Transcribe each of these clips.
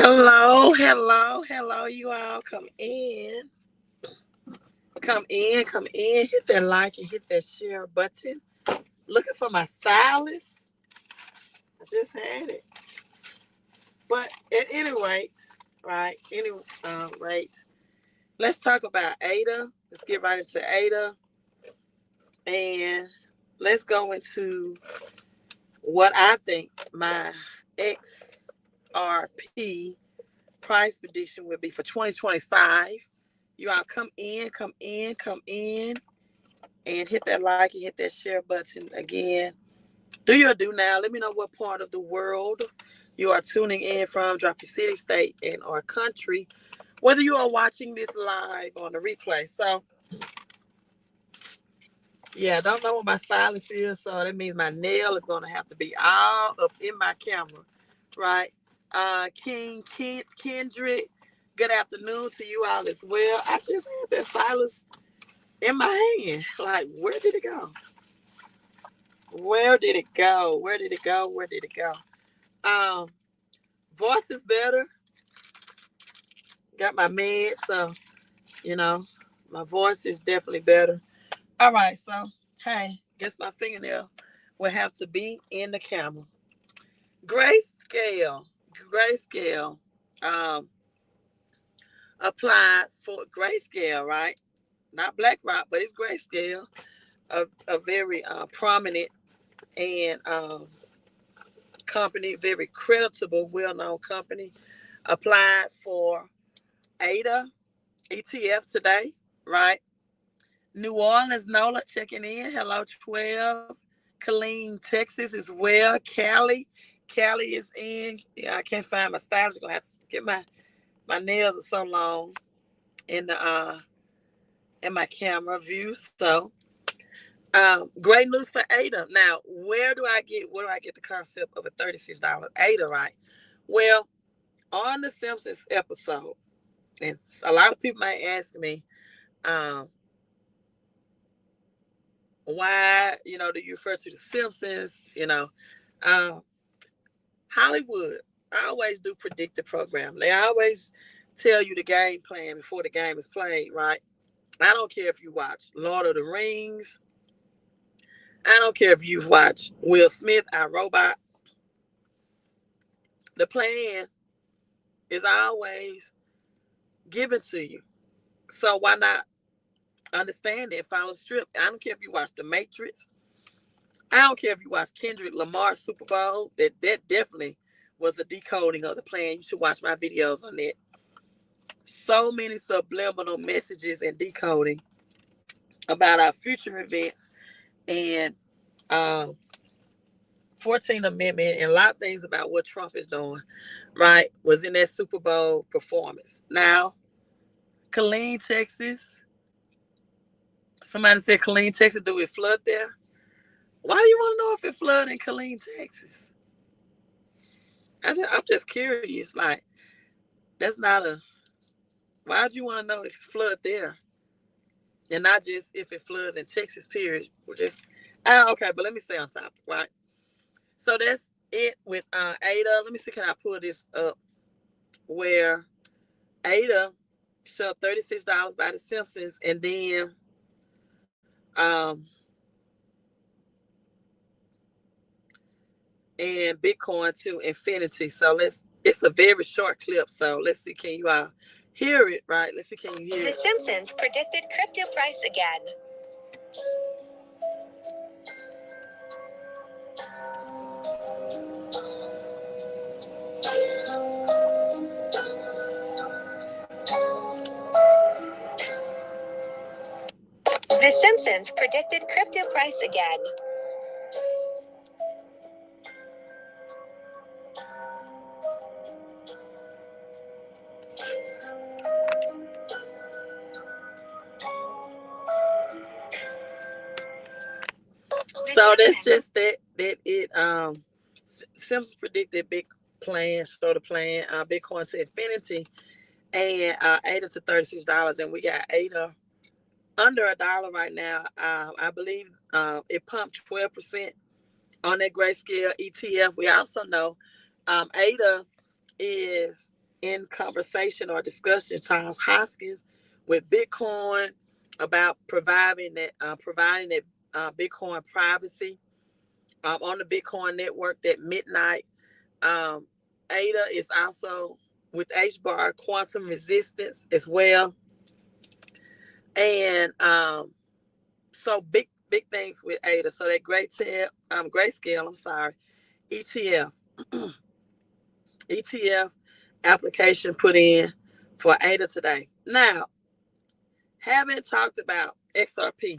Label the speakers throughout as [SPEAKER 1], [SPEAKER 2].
[SPEAKER 1] Hello, hello, hello. You all come in. Come in, come in. Hit that like and hit that share button. Looking for my stylist. I just had it. But at any rate, right? Rate. Let's talk about ADA. Let's get right into ADA. And let's go into what I think my XRP price prediction will be for 2025. You all come in, and hit that like and hit that share button again. Do your do now. Let me know what part of the world you are tuning in from. Drop your city, state, and or country. Whether you are watching this live on the replay. So, yeah, I don't know what my stylist is, so that means my nail is going to have to be all up in my camera, right? Kendrick, good afternoon to you all as well. I just had that stylus in my hand. Like, where did it go? Where did it go? Where did it go? Where did it go? Voice is better. Got my meds, so, my voice is definitely better. All right, so, hey, guess my fingernail will have to be in the camera. Grayscale. Applied for Grayscale, right? Not BlackRock, but it's Grayscale, a very prominent and company, very creditable, well-known company, applied for ADA ETF today, right? New Orleans, Nola checking in. Hello, 12. Killeen, Texas as well. Cali is in. Yeah, I can't find my stylist. I'm gonna have to get my nails are so long in the in my camera view. So great news for ADA. Now, where do I get the concept of a $36 ADA, right? Well, on the Simpsons episode, and a lot of people might ask me, why, do you refer to the Simpsons? Hollywood, I always do predictive program. They always tell you the game plan before the game is played, right? I don't care if you watch Lord of the Rings. I don't care if you've watched Will Smith, I, Robot. The plan is always given to you. So why not understand it and follow the script? I don't care if you watch The Matrix. I don't care if you watch Kendrick Lamar's Super Bowl. That definitely was a decoding of the plan. You should watch my videos on that. So many subliminal messages and decoding about our future events and 14th Amendment and a lot of things about what Trump is doing, right, was in that Super Bowl performance. Now, Killeen, Texas. Somebody said Killeen, Texas, do it flood there? Why do you want to know if it flood in Killeen, Texas? I'm just curious. Like, that's not a... Why do you want to know if it flood there? And not just if it floods in Texas, period. Okay, but let me stay on topic, right? So that's it with ADA. Let me see, can I pull this up? Where ADA showed $36 by the Simpsons, and then and Bitcoin to infinity. So it's a very short clip. So let's see, can you hear it, right? Let's see, can you hear it?
[SPEAKER 2] The Simpsons predicted crypto price again. The Simpsons predicted crypto price again.
[SPEAKER 1] So that's just that it Simpsons predicted big plan, show the plan, Bitcoin to infinity, and ADA to $36, and we got ADA under $1 right now. I believe it pumped 12% on that Grayscale ETF. We also know ADA is in conversation or discussion Charles Hoskins with Bitcoin about providing that Bitcoin privacy on the Bitcoin network, that midnight. Um, ADA is also with HBAR quantum resistance as well, and so big things with ADA. So that grayscale, I'm sorry, ETF ETF application put in for ADA today. Now, haven't talked about XRP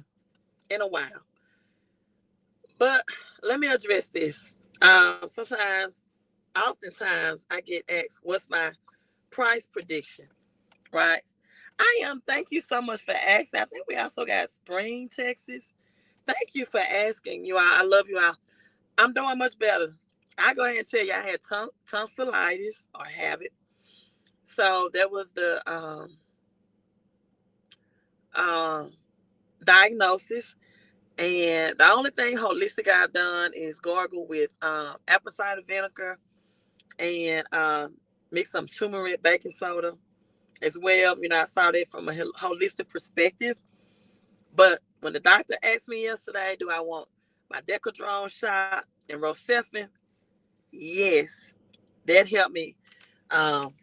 [SPEAKER 1] in a while, but let me address this. Oftentimes, I get asked, "What's my price prediction?" Right? Thank you so much for asking. I think we also got Spring, Texas. Thank you for asking. I love you all. I'm doing much better. I go ahead and tell you, I had tonsillitis, or have it. So that was the um, diagnosis. And the only thing holistic I've done is gargle with apple cider vinegar and mix some turmeric, baking soda as well. I saw that from a holistic perspective. But when the doctor asked me yesterday, do I want my Decadron shot and Rocephin? Yes, that helped me um,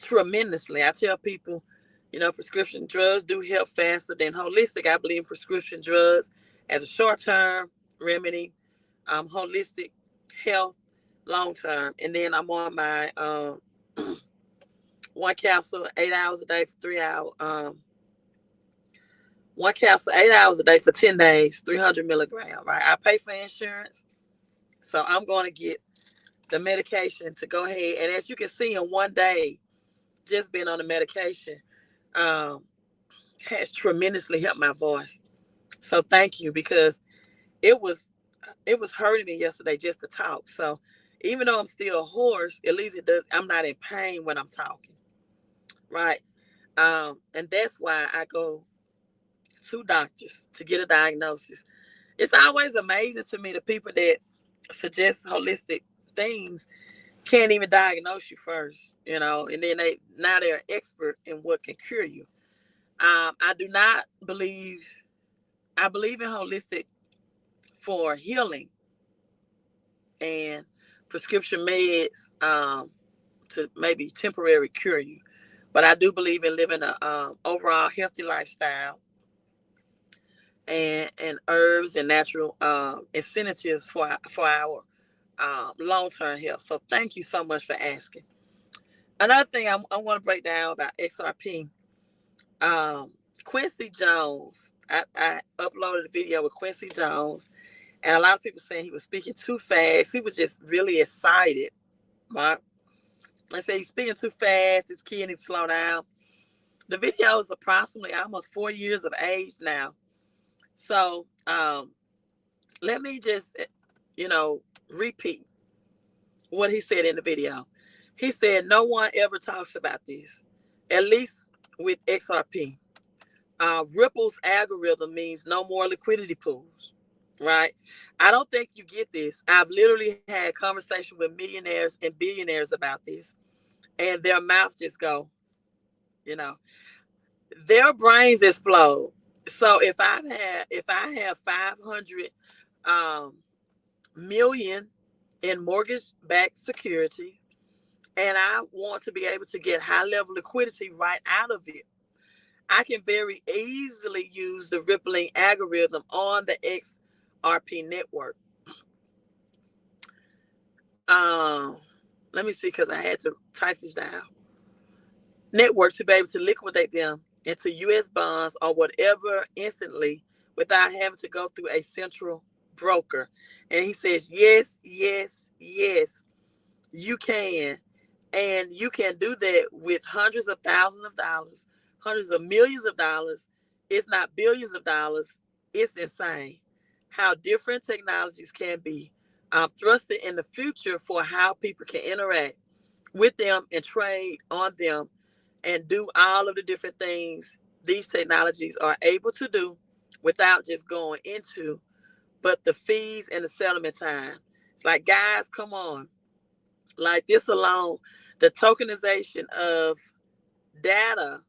[SPEAKER 1] tremendously. I tell people, prescription drugs do help faster than holistic. I believe in prescription drugs as a short-term remedy, holistic health long term. And then I'm on my one capsule 8 hours a day for 3 hours. One capsule 8 hours a day for 10 days, 300 milligrams. Right. I pay for insurance, so I'm going to get the medication to go ahead. And as you can see, in one day, just being on the medication um, has tremendously helped my voice. So thank you, because it was it was hurting me yesterday just to talk. So even though I'm still hoarse, at least it does. I'm not in pain when I'm talking, right? And that's why I go to doctors to get a diagnosis. It's always amazing to me the people that suggest holistic things can't even diagnose you first, and then they're an expert in what can cure you. I do not believe. I believe in holistic for healing and prescription meds to maybe temporary cure you. But I do believe in living a overall healthy lifestyle and herbs and natural incentives for our long term health. So thank you so much for asking. Another thing I want to break down about XRP. Um, Quincy Jones. I uploaded a video with Quincy Jones, and a lot of people saying he was speaking too fast. He was just really excited, right? I say he's speaking too fast. His kid needs to slow down. The video is approximately almost 4 years of age now. So let me just, repeat what he said in the video. He said, no one ever talks about this, at least with XRP. Ripple's algorithm means no more liquidity pools, right? I don't think you get this. I've literally had conversation with millionaires and billionaires about this, and their mouths just go, you know, their brains explode. So if I have 500 um, million in mortgage-backed security, and I want to be able to get high-level liquidity right out of it, I can very easily use the rippling algorithm on the XRP network. Um, Let me see, because I had to type this down. Network to be able to liquidate them into U.S. bonds or whatever instantly without having to go through a central broker. And he says, yes, yes, yes, you can. And you can do that with hundreds of thousands of dollars, hundreds of millions of dollars. It's not billions of dollars. It's insane how different technologies can be thrusted in the future for how people can interact with them and trade on them and do all of the different things these technologies are able to do without just going into, but the fees and the settlement time. It's like, guys, come on. Like this alone, The tokenization of data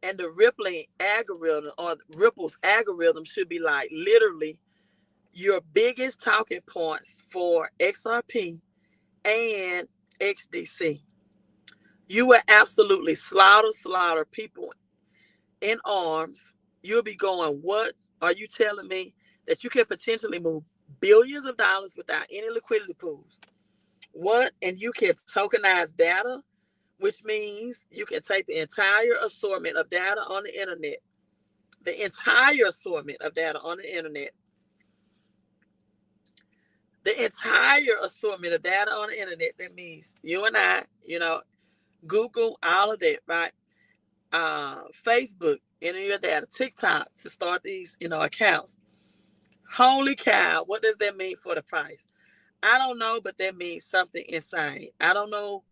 [SPEAKER 1] and the rippling algorithm or Ripple's algorithm should be like literally your biggest talking points for XRP and XDC. You will absolutely slaughter people in arms. You'll be going, what are you telling me that you can potentially move billions of dollars without any liquidity pools? What? And you can tokenize data, which means you can take the entire assortment of data on the internet, the entire assortment of data on the internet, the entire assortment of data on the internet. That means you and I, Google, all of that, right? Facebook, enter your data, TikTok to start these, accounts. Holy cow, what does that mean for the price? I don't know, but that means something insane. I don't know.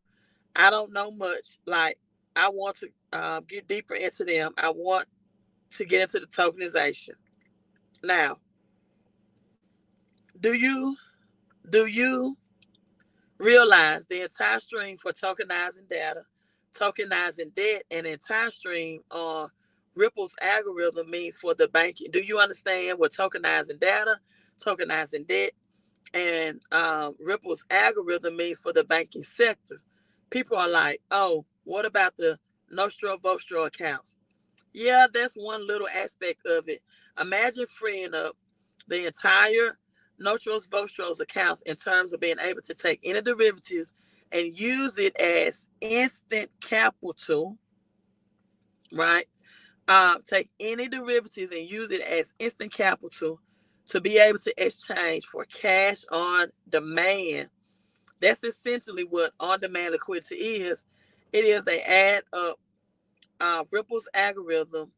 [SPEAKER 1] I don't know much. Like, I want to get deeper into them. I want to get into the tokenization. Now, do you realize the entire stream for tokenizing data, tokenizing debt, and entire stream on Ripple's algorithm means for the banking? Do you understand what tokenizing data, tokenizing debt, and Ripple's algorithm means for the banking sector? People are like, oh, what about the Nostro Vostro accounts? Yeah, that's one little aspect of it. Imagine freeing up the entire Nostros Vostros accounts in terms of being able to take any derivatives and use it as instant capital, right? Take any derivatives and use it as instant capital to be able to exchange for cash on demand. That's essentially what on-demand liquidity is. It is they add up Ripple's algorithm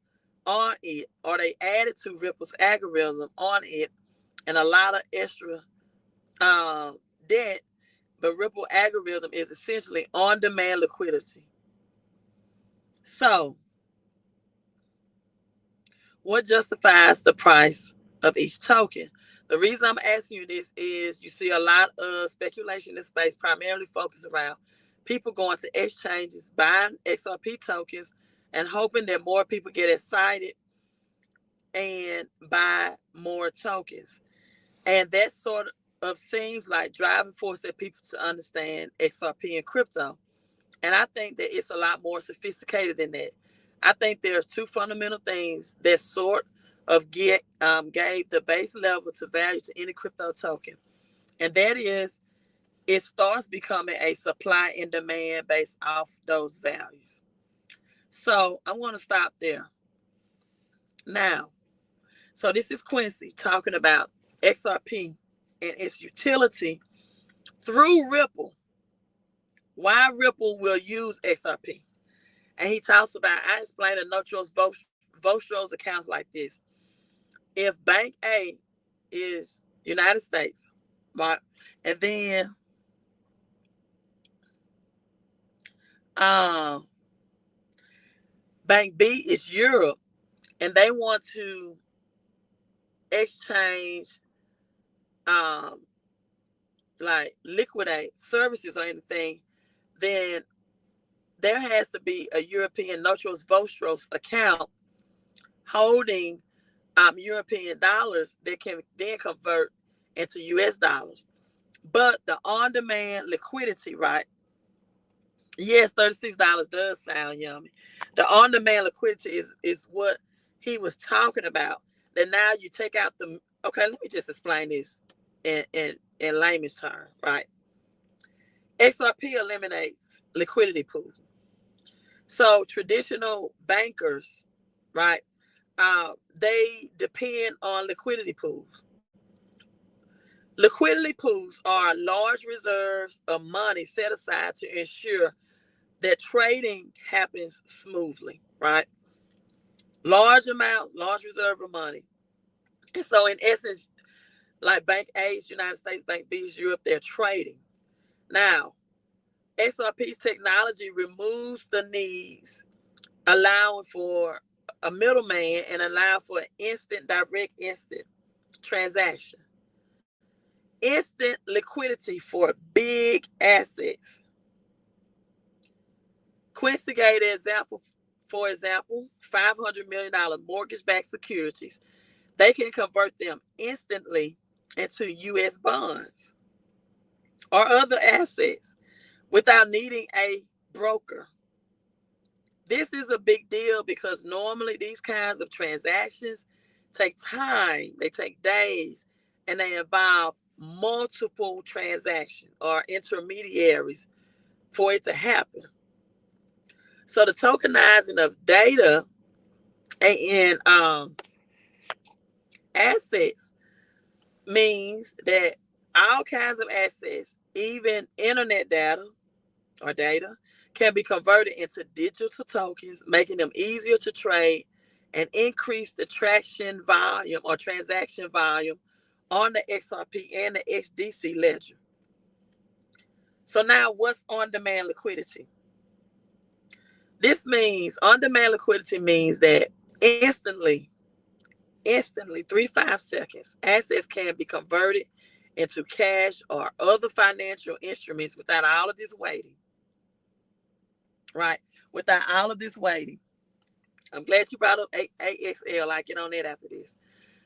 [SPEAKER 1] on it, or they added to Ripple's algorithm on it, and a lot of extra debt. But Ripple algorithm is essentially on-demand liquidity. So, what justifies the price of each token? The reason I'm asking you this is you see a lot of speculation in this space, primarily focused around people going to exchanges, buying XRP tokens, and hoping that more people get excited and buy more tokens. And that sort of seems like driving force that people to understand XRP and crypto. And I think that it's a lot more sophisticated than that. I think there's two fundamental things that sort of gave the base level to value to any crypto token. And that is it starts becoming a supply and demand based off those values. So I want to stop there. Now, so this is Quincy talking about XRP and its utility through Ripple. Why Ripple will use XRP. And he talks about, I explain the Nostros Vostros accounts like this. If Bank A is United States, right, and then um, Bank B is Europe, and they want to exchange, um, like liquidate services or anything, then there has to be a European Nostros Vostros account holding European dollars that can then convert into US dollars. But the on-demand liquidity, right? Yes, $36 does sound yummy. The on-demand liquidity is what he was talking about. That now you take out the, okay, let me just explain this in layman's terms, right? XRP eliminates liquidity pools. So traditional bankers, right, they depend on liquidity pools. Liquidity pools are large reserves of money set aside to ensure that trading happens smoothly, right? Large amounts, large reserve of money. And so, in essence, like Bank A's United States, Bank B's Europe, they're trading. Now, XRP's technology removes the needs, allowing for a middleman and allow for instant transaction. Instant liquidity for big assets. Quincy gave the example, for example, $500 million mortgage-backed securities. They can convert them instantly into U.S. bonds or other assets without needing a broker. This is a big deal because normally these kinds of transactions take time, they take days, and they involve multiple transactions or intermediaries for it to happen. So the tokenizing of data and assets means that all kinds of assets, even internet data or data, can be converted into digital tokens, making them easier to trade and increase the traction volume or transaction volume on the XRP and the XDC ledger. So now what's on-demand liquidity? This means on-demand liquidity means that instantly, 3 to 5 seconds, assets can be converted into cash or other financial instruments without all of this waiting. Right? Without all of this waiting. I'm glad you brought up AXL. I'll get on that after this.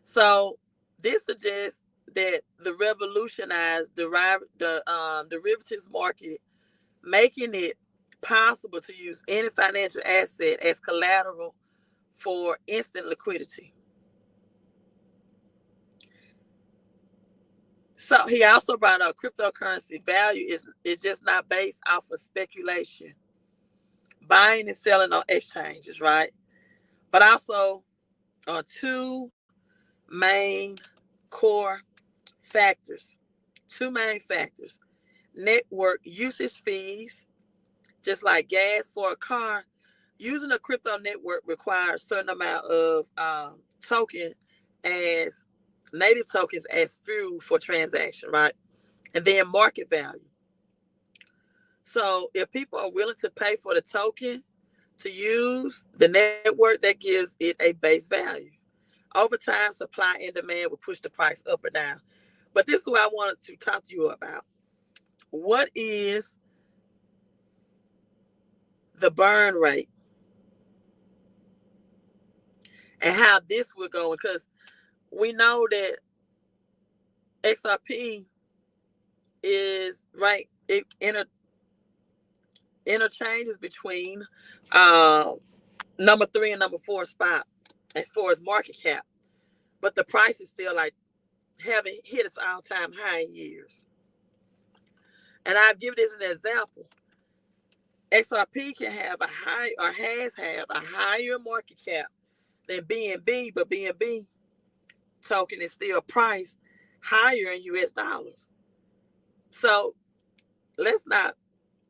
[SPEAKER 1] So this suggests that the revolutionized derivatives market, making it possible to use any financial asset as collateral for instant liquidity. So he also brought up cryptocurrency value is just not based off of speculation, buying and selling on exchanges, right? But also on two main core factors. Two main factors. Network usage fees, just like gas for a car. Using a crypto network requires a certain amount of token as native tokens as fuel for transaction, right? And then market value. So if people are willing to pay for the token to use the network, that gives it a base value. Over time, supply and demand will push the price up or down. But this is what I wanted to talk to you about. What is the burn rate and how this will go? Because we know that XRP is right. It interchanges between number 3 and number 4 spot as far as market cap, but the price is still like haven't hit its all-time high in years. And I've given this an example. XRP can have a high or has have a higher market cap than BNB, but BNB token is still priced higher in US dollars. So let's not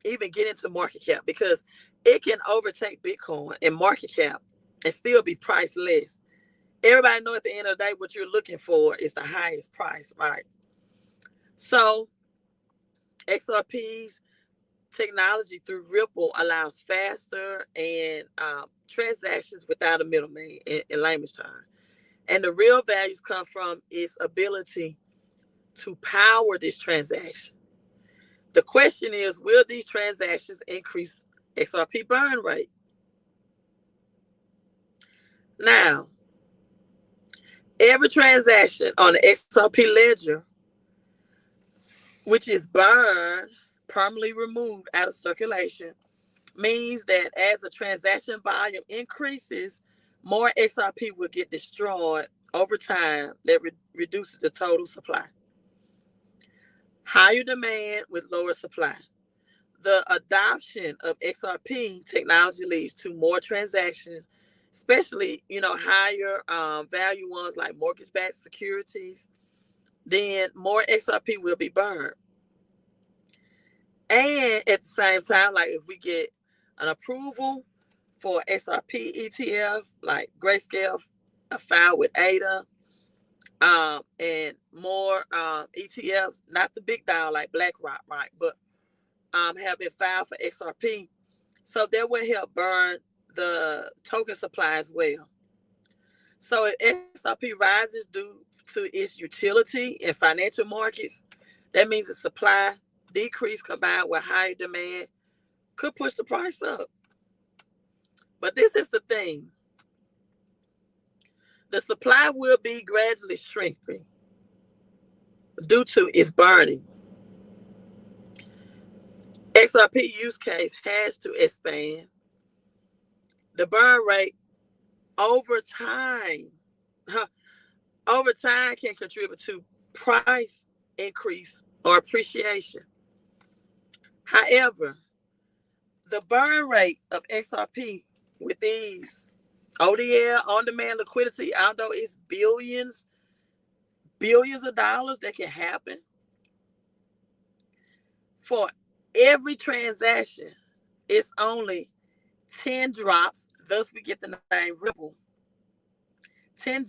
[SPEAKER 1] even get into market cap because it can overtake Bitcoin in market cap and still be priced less. Everybody know at the end of the day what you're looking for is the highest price, right? So XRP's technology through Ripple allows faster and transactions without a middleman in layman's terms. And the real values come from its ability to power this transaction. The question is, will these transactions increase XRP burn rate? Now, every transaction on the XRP ledger, which is burned, permanently removed out of circulation, means that as the transaction volume increases, more XRP will get destroyed over time that reduces the total supply. Higher demand with lower supply. The adoption of XRP technology leads to more transactions, especially higher value ones like mortgage-backed securities. Then more XRP will be burned. And at the same time, like if we get an approval for XRP ETF, like Grayscale, a file with ADA, and more ETFs, not the big dial like BlackRock, right? But have been filed for XRP. So that will help burn the token supply as well. So if XRP rises due to its utility in financial markets, that means the supply decrease combined with higher demand could push the price up. But this is the thing. The supply will be gradually shrinking due to its burning. XRP use case has to expand. The burn rate over time, over time can contribute to price increase or appreciation. However, the burn rate of XRP with these ODL on-demand liquidity, although it's billions of dollars that can happen for every transaction, it's only 10 drops. Thus, we get the name Ripple. 10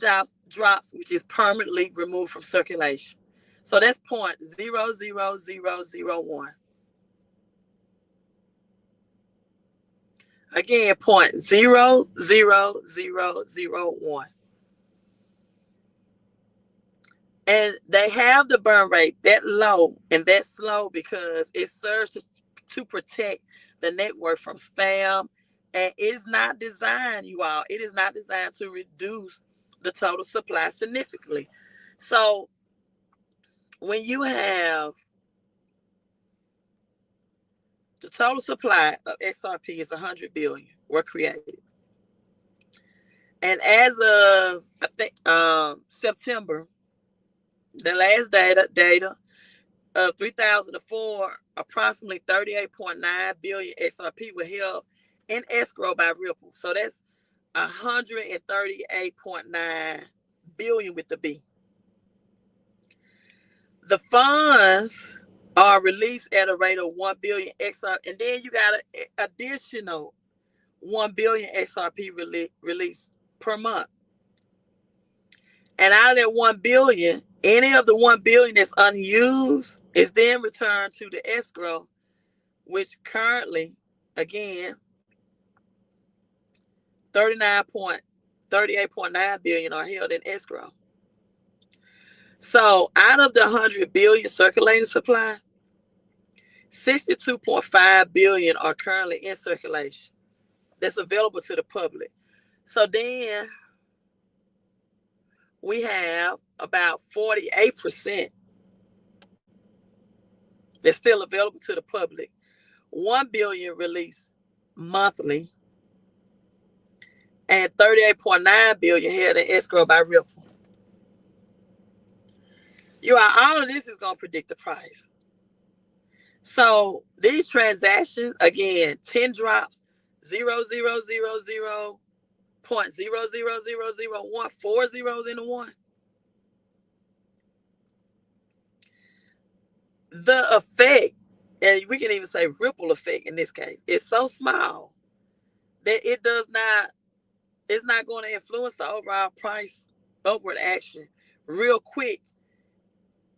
[SPEAKER 1] drops, which is permanently removed from circulation. So that's 0.00001. Again, 0.00001. And they have the burn rate that low and that slow because it serves to protect the network from spam. And it is not designed, you all, it is not designed to reduce the total supply significantly. So when you have the total supply of XRP is 100 billion were created. And as of, I think, September, the last data of 3004, approximately 38.9 billion XRP were held in escrow by Ripple. So that's 138.9 billion with the B. The funds are released at a rate of 1 billion XRP, and then you got an additional 1 billion XRP release per month. And out of that 1 billion, any of the 1 billion that's unused is then returned to the escrow, which currently, again, 38.9 billion are held in escrow. So out of the 100 billion circulating supply, 62.5 billion are currently in circulation that's available to the public. So then we have about 48% that's still available to the public. 1 billion released monthly, and 38.9 billion held in escrow by Ripple. All of this is going to predict the price. So these transactions, again, 10 drops, 0.00001, 4 zeros in the one. The effect, and we can even say ripple effect in this case, is so small that it's not going to influence the overall price upward action real quick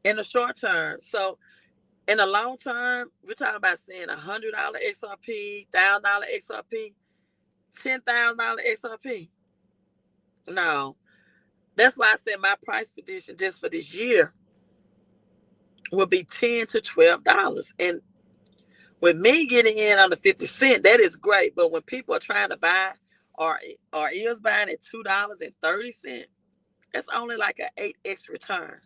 [SPEAKER 1] in the short term. So in the long term, we're talking about seeing $100 XRP, $1,000 XRP, $10,000 XRP. No, that's why I said my price prediction just for this year will be $10 to $12. And with me getting in on the 50 cents, that is great. But when people are trying to buy or is buying at $2.30, that's only like an 8x return.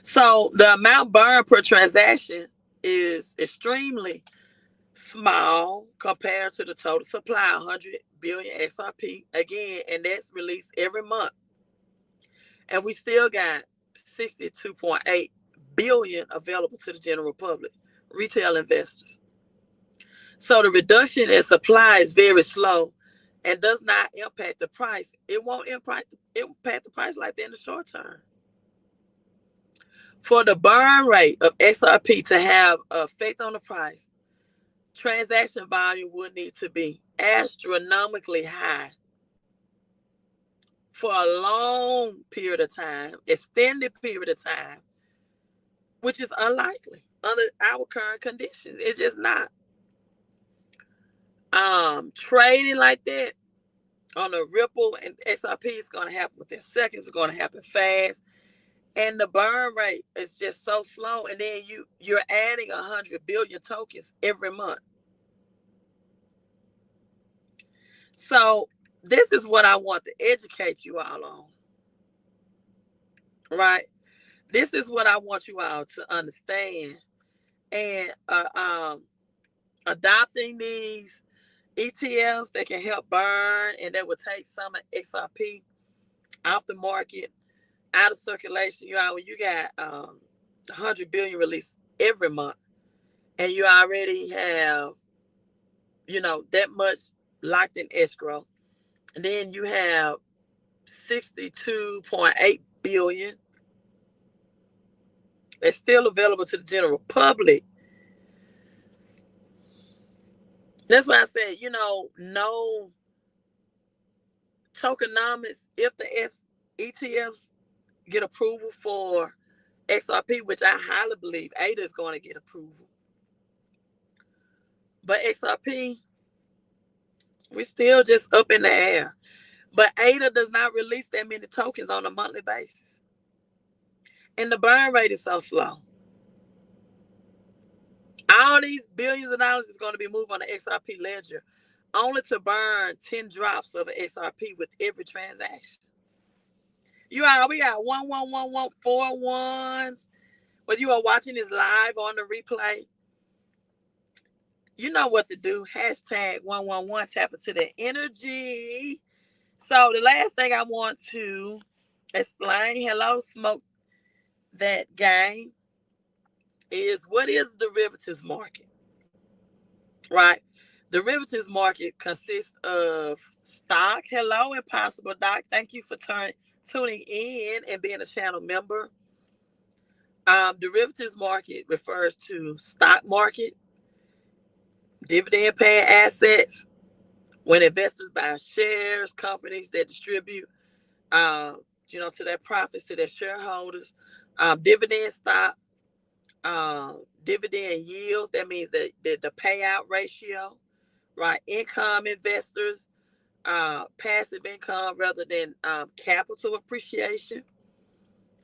[SPEAKER 1] So the amount burned per transaction is extremely small compared to the total supply, 100 billion XRP, again, and that's released every month. And we still got 62.8 billion available to the general public, retail investors. So the reduction in supply is very slow and does not impact the price. It won't impact the price like that in the short term. For the burn rate of XRP to have an effect on the price, transaction volume would need to be astronomically high for a long period of time, extended period of time, which is unlikely under our current conditions. It's just not. Trading like that on a Ripple and XRP is going to happen within seconds. It's going to happen fast. And the burn rate is just so slow. And then you're adding 100 billion tokens every month. So this is what I want to educate you all on, right? This is what I want you all to understand. And adopting these ETFs that can help burn and that will take some of XRP off the market, out of circulation. You know, when you got 100 billion released every month, and you already have, you know, that much locked in escrow, and then you have 62.8 billion that's still available to the general public. That's why I said, you know, no tokenomics. If the ETFs get approval for XRP, which I highly believe ADA is going to get approval, but XRP, we still just up in the air. But ADA does not release that many tokens on a monthly basis, and the burn rate is so slow. All these billions of dollars is going to be moved on the XRP ledger, only to burn 10 drops of XRP with every transaction. We got 11114 ones. Whether you are watching this live on the replay, you know what to do. Hashtag 111, tap into the energy. So the last thing I want to explain, hello, smoke that game, is what is the derivatives market, right? Derivatives market consists of stock. Hello, Impossible Doc. Thank you for tuning in and being a channel member. Derivatives market refers to stock market, dividend paying assets, when investors buy shares, companies that distribute, to their profits to their shareholders, dividend stock, dividend yields. That means the payout ratio, right? Income investors, passive income rather than capital appreciation,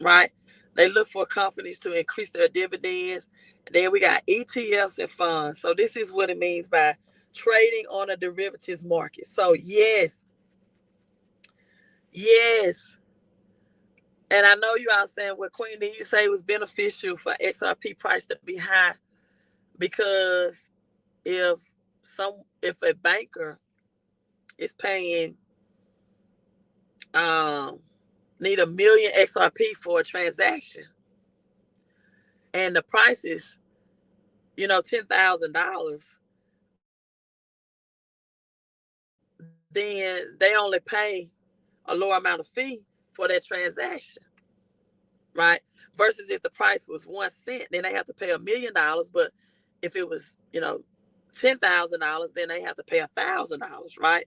[SPEAKER 1] right? They look for companies to increase their dividends. And then we got ETFs and funds. So this is what it means by trading on a derivatives market. So yes. And I know you all saying, well, Queen, did you say it was beneficial for XRP price to be high? Because if a banker is paying need 1 million XRP for a transaction, and the price is, $10,000, then they only pay a lower amount of fee for that transaction, right? Versus if the price was 1 cent, then they have to pay $1 million. But if it was, $10,000, then they have to pay $1,000, right?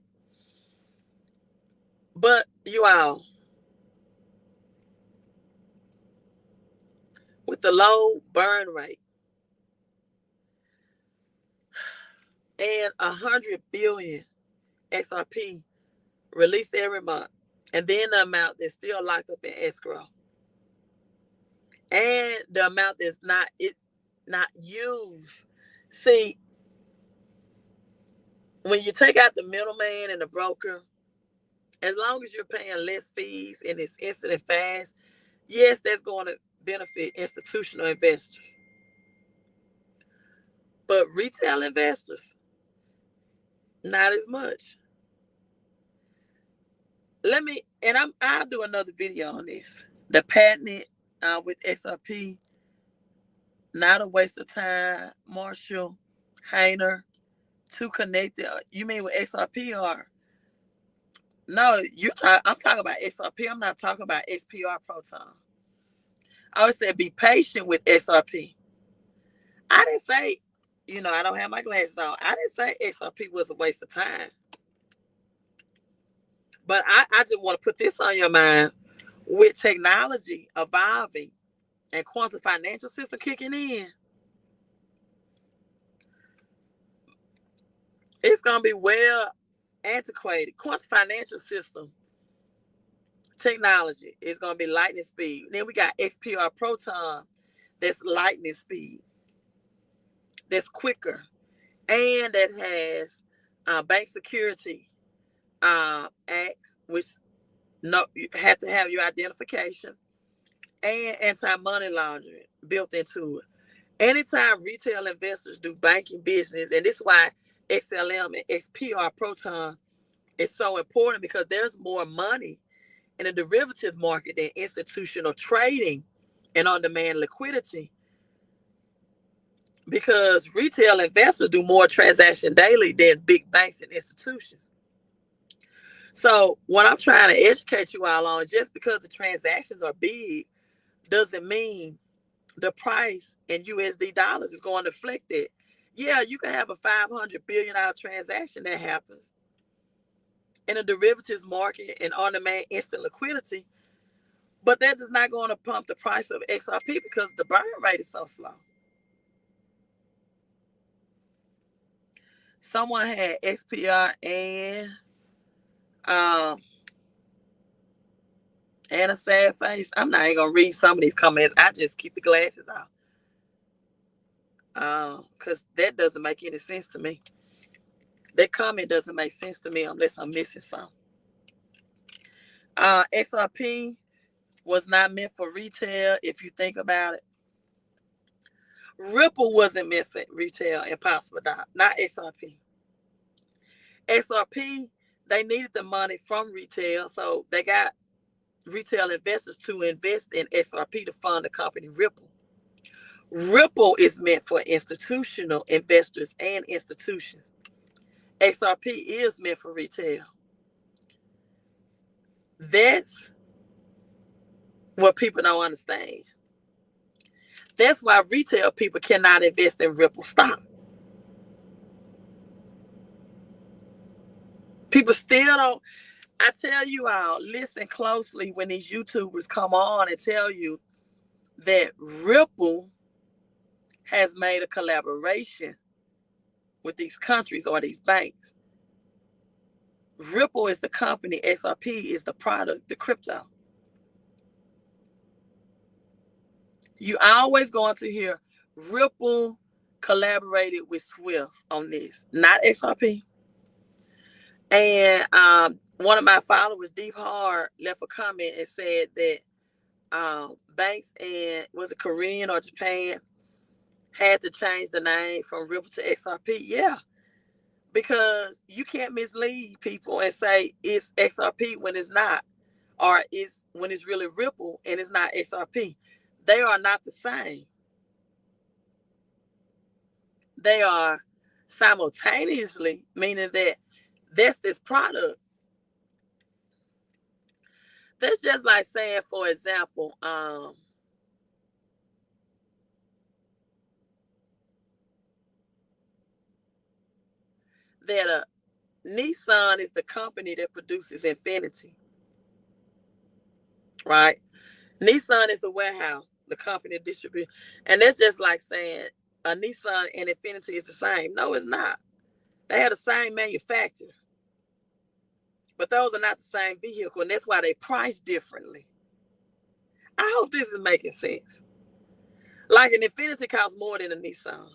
[SPEAKER 1] But you all, with the low burn rate and 100 billion XRP released every month, and then the amount that's still locked up in escrow, and the amount that's not used. See, when you take out the middleman and the broker, as long as you're paying less fees and it's instant and fast, yes, that's going to benefit institutional investors. But retail investors, not as much. I'll do another video on this. The patent with XRP, not a waste of time. Marshall, Hayner, too connected. You mean with XRP or? No, I'm talking about XRP. I'm not talking about XPR Proton. I always said be patient with XRP. I didn't say, I don't have my glasses on. I didn't say XRP was a waste of time. But I just want to put this on your mind. With technology evolving and quantum financial system kicking in, it's going to be well antiquated. Quantum financial system technology is going to be lightning speed. Then we got XPR Proton, that's lightning speed, that's quicker, and that has bank security acts, which no, you have to have your identification, and anti-money laundering built into it. Anytime retail investors do banking business, and this is why XLM and XPR Proton is so important, because there's more money in the derivative market than institutional trading and on-demand liquidity, because retail investors do more transaction daily than big banks and institutions. So what I'm trying to educate you all on, just because the transactions are big doesn't mean the price in USD dollars is going to reflect it. Yeah, you can have a $500 billion transaction that happens in a derivatives market and on-demand instant liquidity, but that is not going to pump the price of XRP because the burn rate is so slow. Someone had XPR um and a sad face. I'm not even gonna read some of these comments. I just keep the glasses off. Because that doesn't make any sense to me. That comment doesn't make sense to me unless I'm missing something. XRP was not meant for retail, if you think about it. Ripple wasn't meant for retail, impossible not XRP. XRP, they needed the money from retail, so they got retail investors to invest in XRP to fund the company Ripple. Ripple is meant for institutional investors and institutions. XRP is meant for retail. That's what people don't understand. That's why retail people cannot invest in Ripple stock. People still don't. I tell you all, listen closely when these YouTubers come on and tell you that Ripple has made a collaboration with these countries or these banks. Ripple is the company, XRP is the product, the crypto. You always going to hear Ripple collaborated with Swift on this, not XRP. And one of my followers, Deep Hard, left a comment and said that banks in, was it Korean or Japan, had to change the name from Ripple to XRP. Yeah, because you can't mislead people and say it's XRP when it's not, or it's when it's really Ripple and it's not XRP. They are not the same. They are simultaneously, meaning that that's this product. That's just like saying, for example, that Nissan is the company that produces Infinity, right? Nissan is the warehouse, the company that distributes. And that's just like saying a Nissan and Infinity is the same. No, it's not. They have the same manufacturer, but those are not the same vehicle, and that's why they price differently. I hope this is making sense. Like an Infinity costs more than a Nissan,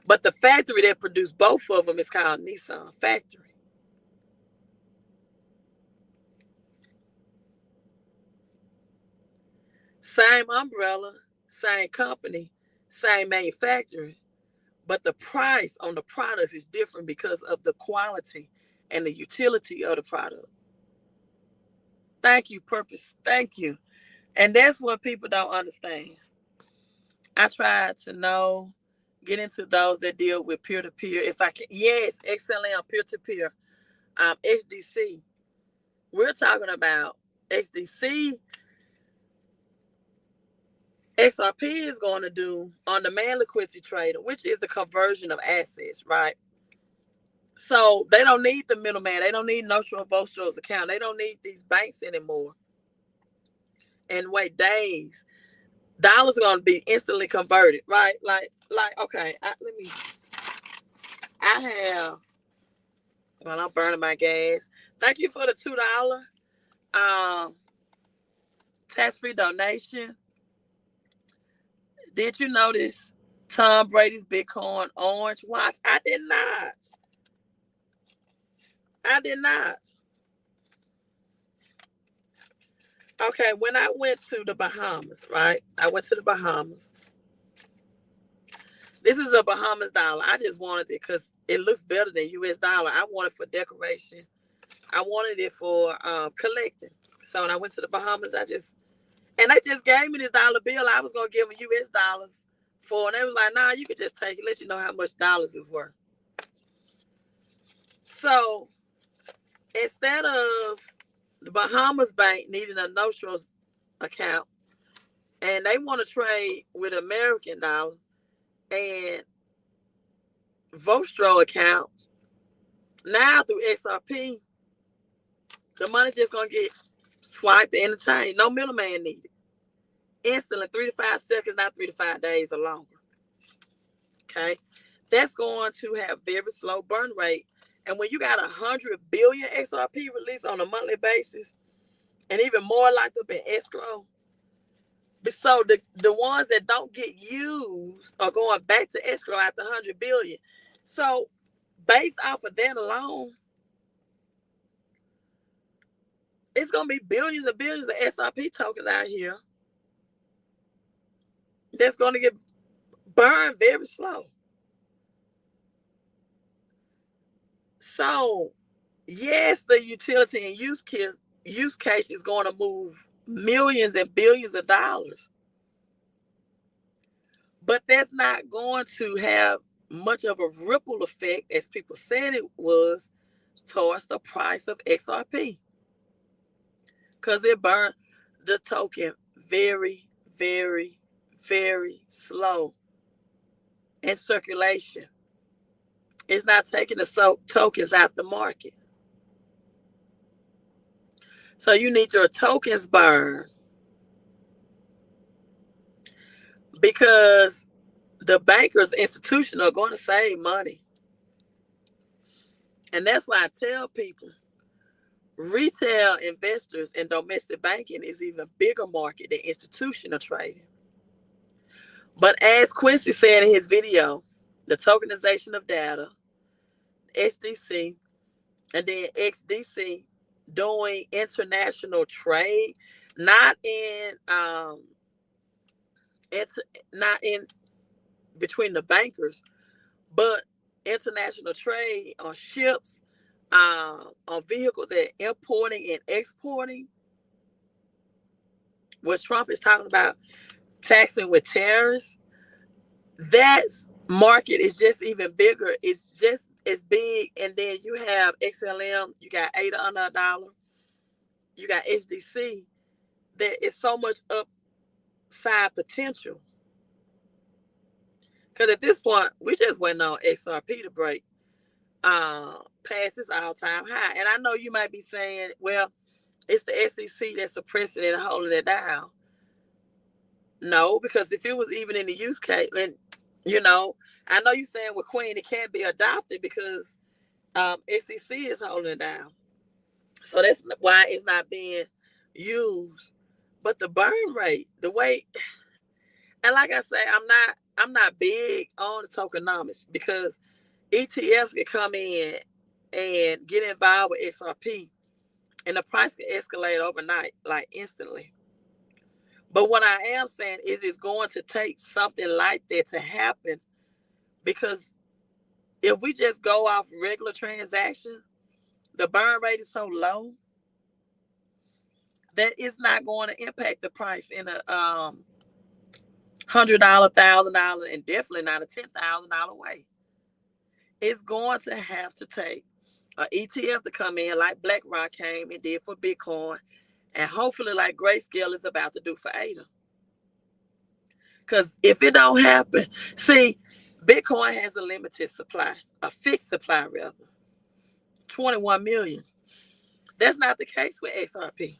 [SPEAKER 1] but the factory that produced both of them is called Nissan Factory. Same umbrella, same company, same manufacturer, but the price on the products is different because of the quality and the utility of the product. Thank you, purpose. Thank you. And that's what people don't understand. I try to get into those that deal with peer-to-peer. If I can, yes, XLM peer-to-peer, HDC. We're talking about HDC. XRP is going to do on-demand liquidity trading, which is the conversion of assets, right? So they don't need the middleman. They don't need Nostro Vostro's account. They don't need these banks anymore. And wait days. Dollars are going to be instantly converted, right? Okay, I have, well, I'm burning my gas. Thank you for the $2 tax-free donation. Did you notice Tom Brady's Bitcoin orange watch? I did not. I did not. Okay, when I went to the Bahamas, right? I went to the Bahamas. This is a Bahamas dollar. I just wanted it because it looks better than US dollar. I wanted it for decoration. I wanted it for collecting. So when I went to the Bahamas, and they just gave me this dollar bill. I was gonna give them US dollars for, and they was like, "Nah, you could just take it. Let you know how much dollars it's worth." So instead of the Bahamas bank needing a Nostros account, and they want to trade with American dollars and Vostro accounts, now through XRP, the money just gonna get swiped and interchanged. No middleman needed. Instantly, 3 to 5 seconds, not 3 to 5 days or longer. Okay, that's going to have very slow burn rate. And when you got 100 billion XRP released on a monthly basis, and even more locked up in escrow, so the ones that don't get used are going back to escrow after 100 billion. So based off of that alone, it's gonna be billions and billions of XRP tokens out here that's gonna get burned very slow. So yes, the utility and use case is going to move millions and billions of dollars, but that's not going to have much of a ripple effect as people said it was towards the price of XRP, because it burned the token very, very, very slow in circulation. It's not taking the tokens out the market. So you need your tokens burned because the bankers, institutional, are going to save money. And that's why I tell people retail investors and domestic banking is even bigger market than institutional trading. But as Quincy said in his video, the tokenization of data, SDC, and then XDC doing international trade, not in not in between the bankers, but international trade on ships, on vehicles that importing and exporting. What Trump is talking about, taxing with tariffs, that market is just even bigger. It's just as big. And then you have XLM, you got ADA under $1, you got HDC. That is so much upside potential. Because at this point, we just went on XRP to break past its all-time high. And I know you might be saying, well, it's the SEC that's suppressing it and holding it down. No, because if it was even in the use case, and I know you're saying with Queen it can't be adopted because SEC is holding it down. So that's why it's not being used. But the burn rate, the way, and like I say, I'm not big on the tokenomics because ETFs can come in and get involved with XRP and the price can escalate overnight, like instantly. But what I am saying, it is going to take something like that to happen, because if we just go off regular transactions, the burn rate is so low that it's not going to impact the price in a $100, $1,000, and definitely not a $10,000 way. It's going to have to take an ETF to come in like BlackRock came and did for Bitcoin, and hopefully like Grayscale is about to do for ADA. Because if it don't happen, see, Bitcoin has a limited supply, a fixed supply rather, 21 million. That's not the case with XRP.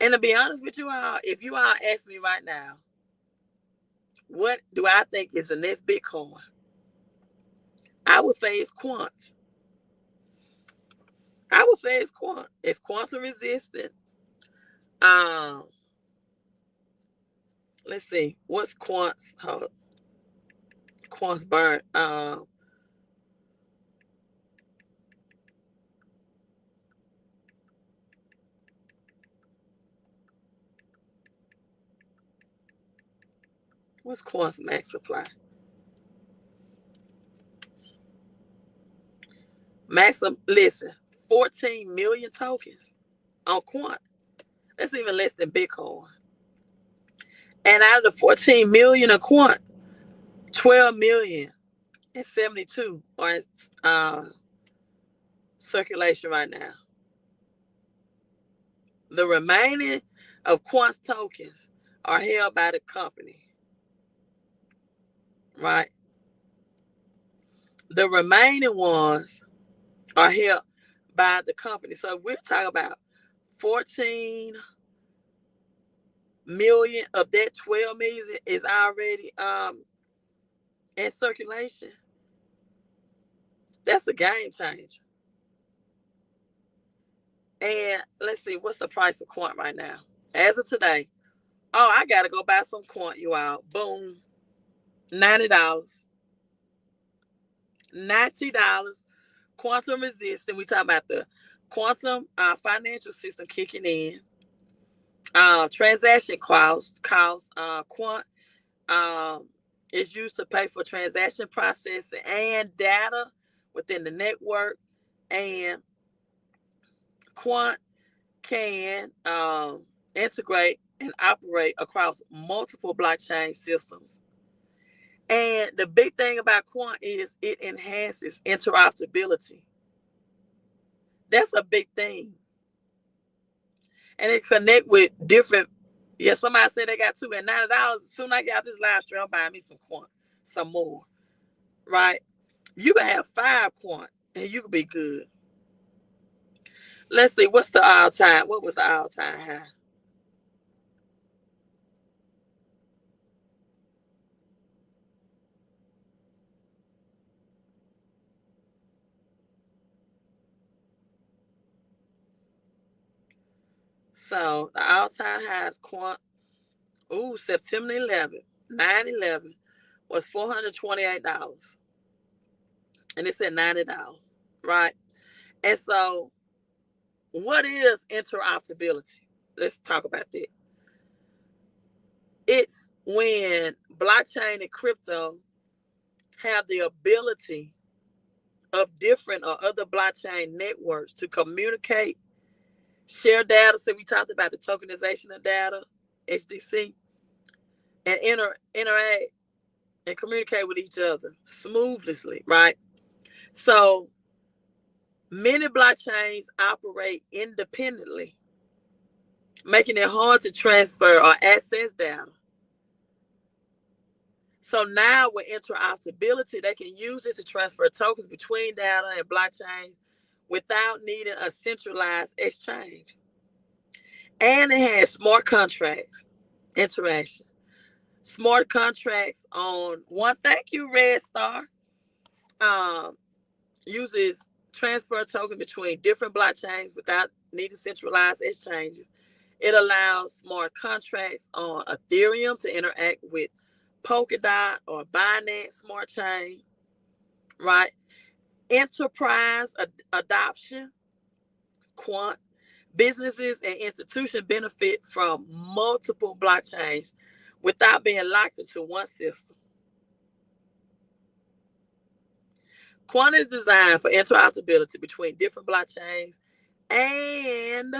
[SPEAKER 1] And to be honest with you all, if you all ask me right now, what do I think is the next Bitcoin? I would say it's Quant. I would say it's Quant. It's quantum resistant. Um, let's see, what's Quant's burn? What's Quant's max supply? Listen, 14 million tokens on Quant. That's even less than Bitcoin. And out of the 14 million of Quant, 12 million and 72 are in circulation right now. The remaining of Quant's tokens are held by the company, right? The remaining ones are held by the company. So we're talking about 14 million of that 12 million is already in circulation. That's a game changer. And let's see, what's the price of Quant right now? As of today, oh, I gotta go buy some Quant, you all. Boom. $90. $90. Quantum resistant. We talk about the quantum financial system kicking in. Transaction costs. Quant is used to pay for transaction processing and data within the network. And Quant can integrate and operate across multiple blockchain systems. And the big thing about Quant is it enhances interoperability. That's a big thing. And it connect with different. Yeah, somebody said they got two at $90. As soon as I get out this live stream, I'm buying me some Quant, some more. Right? You can have 5 Quant and you can be good. Let's see, what's the all-time? What was the all-time high? So the all-time high is Quant. September 11th, 9/11 was $428. And it said $90, right? And so what is interoperability? Let's talk about that. It's when blockchain and crypto have the ability of different or other blockchain networks to communicate, share data. So we talked about the tokenization of data, HDC, and interact and communicate with each other smoothly, right? So many blockchains operate independently, making it hard to transfer or access data. So now with interoperability, they can use it to transfer tokens between data and blockchains without needing a centralized exchange. And it has smart contracts interaction. Smart contracts on one. Thank you, Red Star. Uses transfer token between different blockchains without needing centralized exchanges. It allows smart contracts on Ethereum to interact with Polkadot or Binance Smart Chain, right? Enterprise adoption, Quant. Businesses and institutions benefit from multiple blockchains without being locked into one system. Quant is designed for interoperability between different blockchains and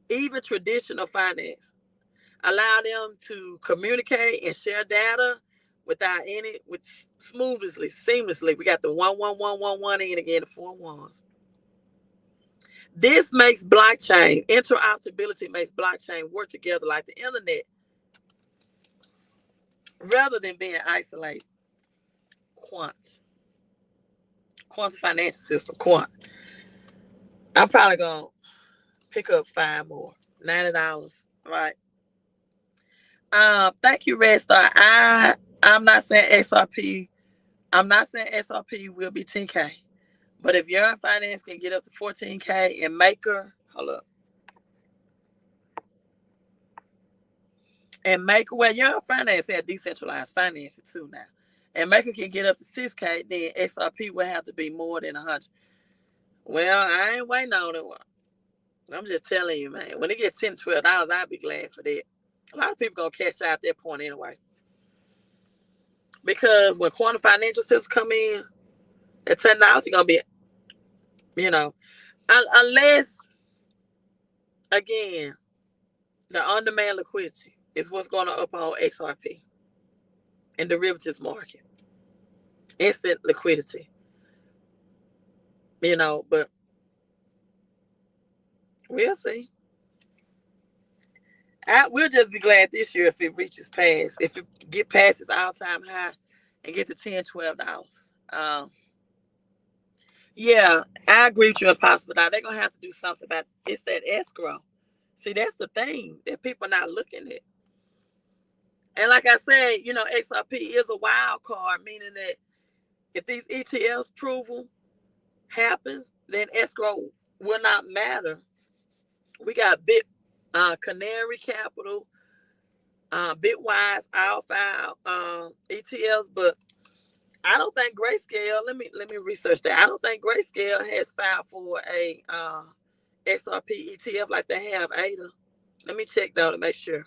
[SPEAKER 1] even traditional finance. Allow them to communicate and share data without any, with smoothly, seamlessly. We got the 11111 in again, the 4 ones. This makes blockchain, interoperability makes blockchain work together like the internet rather than being isolated. Quant financial system, Quant. I'm probably going to pick up 5 more. $90, right? Thank you, Red Star. I'm not saying XRP. I'm not saying XRP will be 10K. But if your finance can get up to 14K and Maker, hold up. And Maker, well, your finance had decentralized financing too now. And Maker can get up to 6K, then XRP will have to be more than 100. Well, I ain't waiting on it. I'm just telling you, man. When it gets $10, $12, I'll be glad for that. A lot of people gonna cash out at that point anyway. Because when quantum financial systems come in, the technology gonna be, you know, unless again the on-demand liquidity is what's going to uphold XRP and derivatives market, instant liquidity, but we'll see. We'll just be glad this year if it reaches past, if it get past its all-time high and get to $10, $12. Yeah, I agree with you, Impossible. Now they're gonna have to do something about it's that escrow. See, that's the thing that people are not looking at. And like I said, XRP is a wild card, meaning that if these ETFs approval happens, then escrow will not matter. We got Canary Capital, Bitwise, all five ETFs, but I don't think Grayscale. Let me research that. I don't think Grayscale has filed for a XRP ETF like they have ADA. Let me check though to make sure.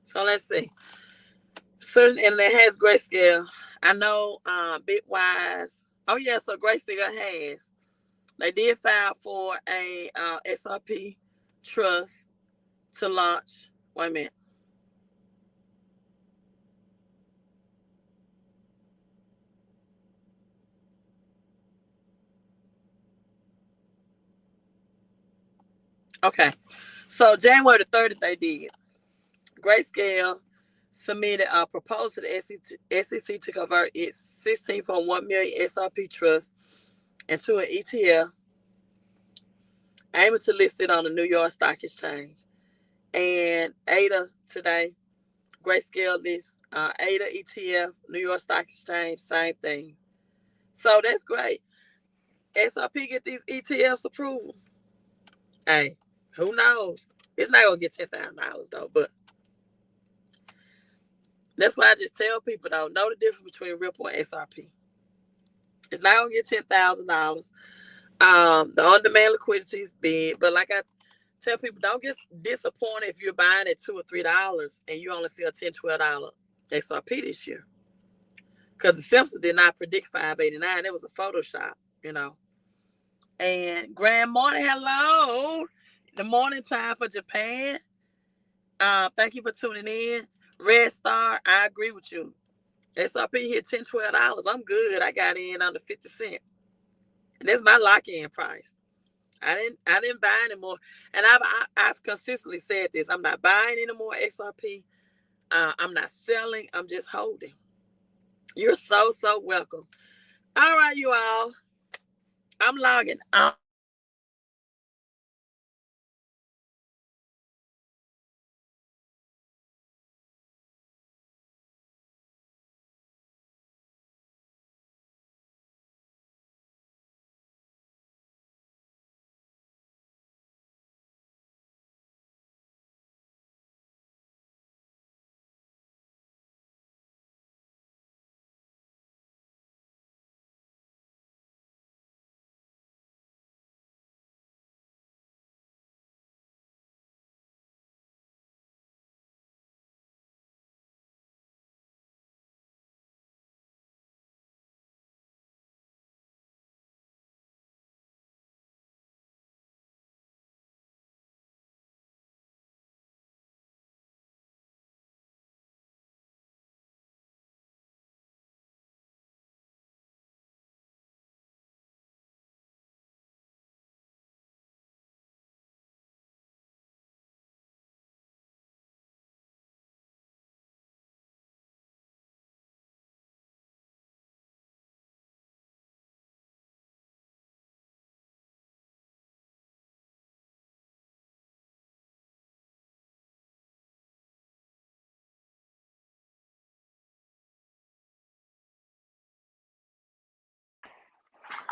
[SPEAKER 1] So let's see. Certain and it has Grayscale. I know Bitwise. Oh yeah, so Grayscale has. They did file for a XRP trust to launch. Wait a minute. Okay. So January the 30th they did. Grayscale submitted a proposal to the SEC to convert its 16.1 million XRP trust into an ETF, aiming to list it on the New York Stock Exchange. And ADA today, Grayscale lists ADA ETF, New York Stock Exchange, same thing. So that's great. XRP get these ETFs approval. Hey, who knows? It's not gonna get $10,000 though, but that's why I just tell people though, know the difference between Ripple and XRP. It's not gonna get $10,000. The on-demand liquidity is big, but like I tell people, don't get disappointed if you're buying at $2 or $3 and you only see a $10, $12 XRP this year. Because the Simpsons did not predict 589. It was a Photoshop, you know. And grand morning, hello. The morning time for Japan. Thank you for tuning in. Red Star, I agree with you. XRP hit $10, $12. I'm good. I got in under 50 cents. And that's my lock-in price. I didn't buy anymore. And I've consistently said this. I'm not buying any more XRP. I'm not selling. I'm just holding. You're so welcome. All right, you all. I'm logging out.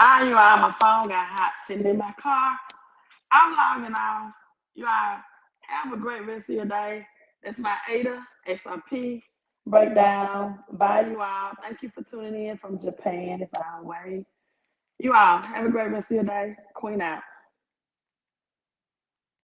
[SPEAKER 1] You all, my phone got hot sitting in my car. I'm logging off. You all have a great rest of your day. That's my ADA XRP breakdown. Bye, you all. Thank you for tuning in from Japan, as always. You all have a great rest of your day. Queen out.